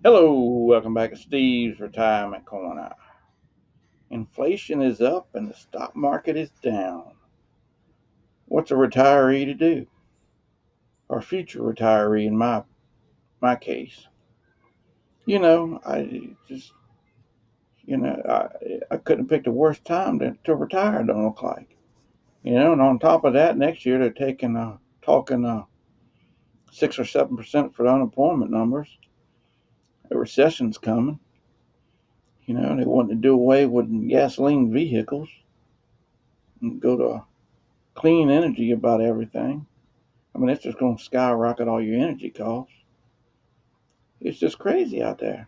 Hello, welcome back to Steve's Retirement Corner. Inflation is up and the stock market is down. What's a retiree to do? Or future retiree in my case. I just I couldn't pick the worst time to retire, don't look like. And on top of that, next year they're talking 6 or 7% for the unemployment numbers. A recession's coming. They want to do away with gasoline vehicles and go to clean energy about everything. I mean, it's just going to skyrocket all your energy costs. It's just crazy out there.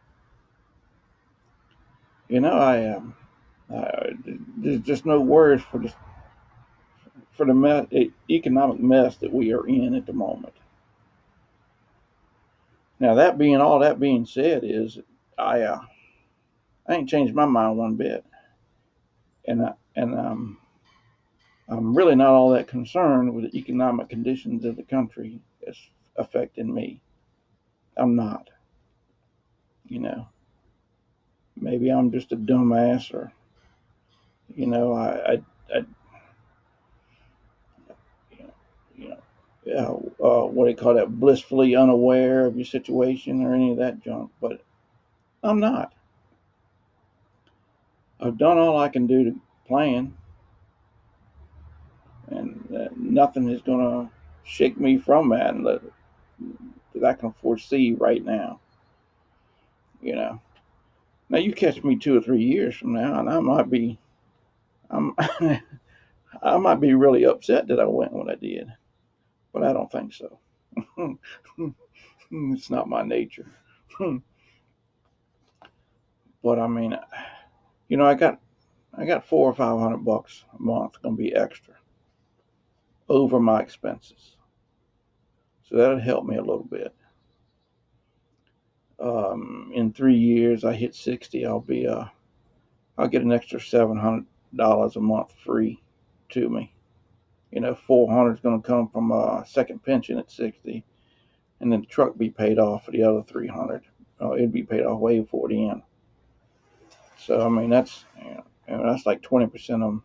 You know, there's just no words for the economic mess that we are in at the moment. Now, all that being said, is I uh, I ain't changed my mind one bit, and I'm really not all that concerned with the economic conditions of the country that's affecting me. I'm not. You know, maybe I'm just a dumbass, or you know, I you know, what do you call that? Blissfully unaware of your situation or any of that junk. But I'm not. I've done all I can do to plan, and nothing is going to shake me from that, that I can foresee right now. You know. Now you catch me 2 or 3 years from now, and I'm, I might be really upset that I went when I did, but I don't think so. It's not my nature. But I mean, I got 400 or 500 bucks a month gonna be extra over my expenses, so that'll help me a little bit. In 3 years, I hit 60. I'll get an extra $700 a month free to me. 400 is gonna come from a second pension at 60, and then the truck be paid off for the other 300. It'd be paid off way before the end. So I mean, that's like 20% of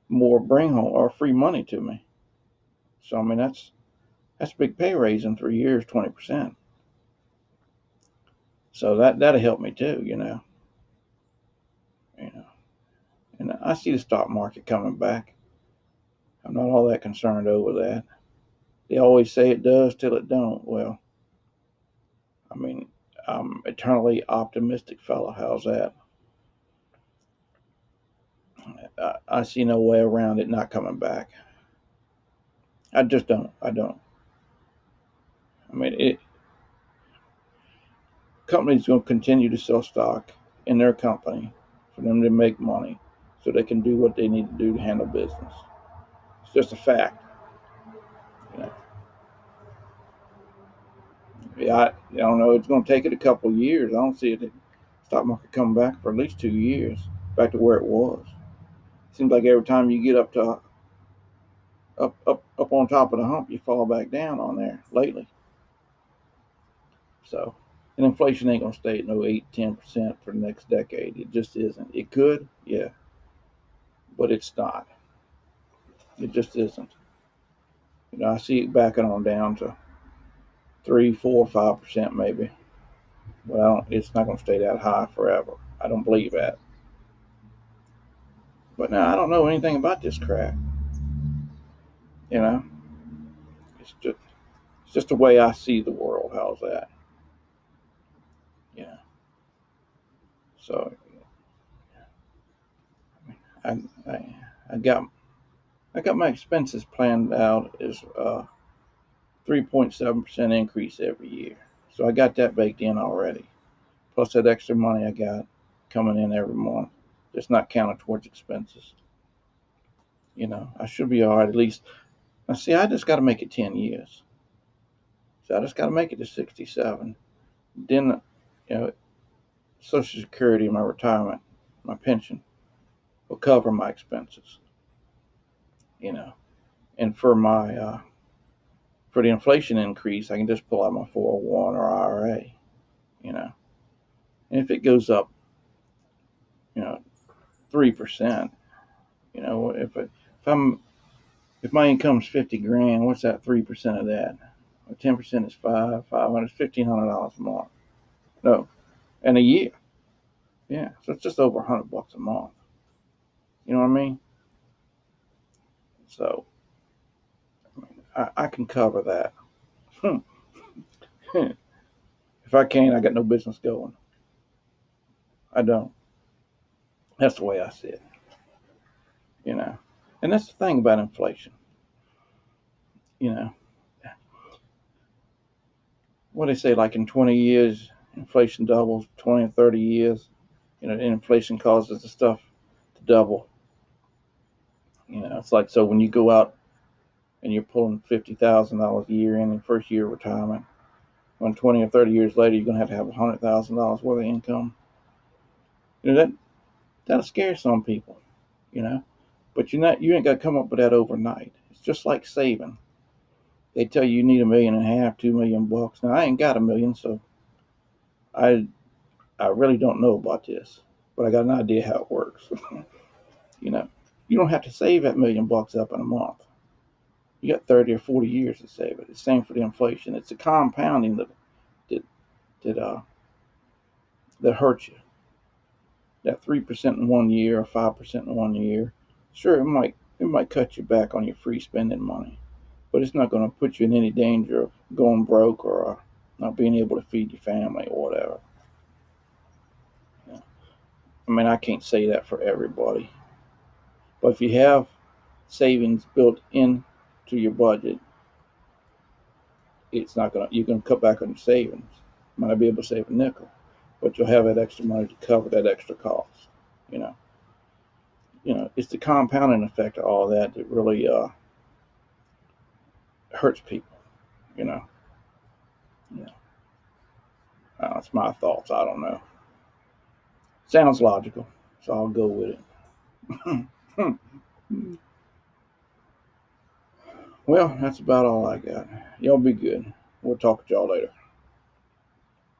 more bring home or free money to me. So I mean, that's a big pay raise in 3 years, 20%. So that'll help me too, you know. And I see the stock market coming back. I'm not all that concerned over that. They always say it does till it don't. Well, I mean, I'm eternally optimistic fellow. How's that? I see no way around it not coming back. I just don't. I don't. I mean, companies going to continue to sell stock in their company for them to make money, so they can do what they need to do to handle business. It's just a fact. You know. Yeah, I don't know. It's going to take it a couple of years. I don't see the stock market coming back for at least 2 years, back to where it was. Seems like every time you get up on top of the hump, you fall back down on there lately. So, and inflation ain't going to stay at no 8, 10% for the next decade. It just isn't. It could, yeah, but it's not. It just isn't. I see it backing on down to 3, 4, 5% maybe. But I don't. It's not going to stay that high forever. I don't believe that. But now I don't know anything about this crap. You know, it's just the way I see the world. How's that? Yeah. So I I, I got my expenses planned out as 3.7% increase every year. So I got that baked in already. Plus that extra money I got coming in every month. Just not counted towards expenses. I should be all right at least. Now, see, I just got to make it 10 years. So I just got to make it to 67. Then, you know, Social Security, my retirement, my pension will cover my expenses. You know, and for the inflation increase, I can just pull out my 401 or IRA. you know. And if it goes up, 3%, if I'm if my income's 50 grand, what's that 3% of that? Well, 10% is 500, $1,500 a month. No, and a year. Yeah, so it's just over $100 a month. You know what I mean? So I can cover that. If I can't, I got no business going. I don't. That's the way I see it. You know, and that's the thing about inflation. You know, what they say, like in 20 years, inflation doubles. 20 or 30 years, inflation causes the stuff to double. It's like, so when you go out and you're pulling $50,000 a year in your first year of retirement, when 20 or 30 years later you're gonna have $100,000 worth of income. That'll scare some people. You know, but you ain't got to come up with that overnight. It's just like saving. They tell you need $1.5 million, $2 million. Now I ain't got a million, so I I really don't know about this, but I got an idea how it works. you know, you don't have to save that $1 million up in a month. You got 30 or 40 years to save it. It's the same for the inflation. It's the compounding that that uh that hurts you. That 3% in one year or 5% in one year. Sure, it might cut you back on your free spending money, but it's not going to put you in any danger of going broke or not being able to feed your family or whatever. Yeah. I mean, I can't say that for everybody, but if you have savings built into your budget, it's not gonna. You can cut back on your savings. You might not be able to save a nickel, but you'll have that extra money to cover that extra cost. You know, it's the compounding effect of all that really hurts people. You know, yeah. That's my thoughts. I don't know. Sounds logical, so I'll go with it. Well, that's about all I got. Y'all be good. We'll talk to y'all later.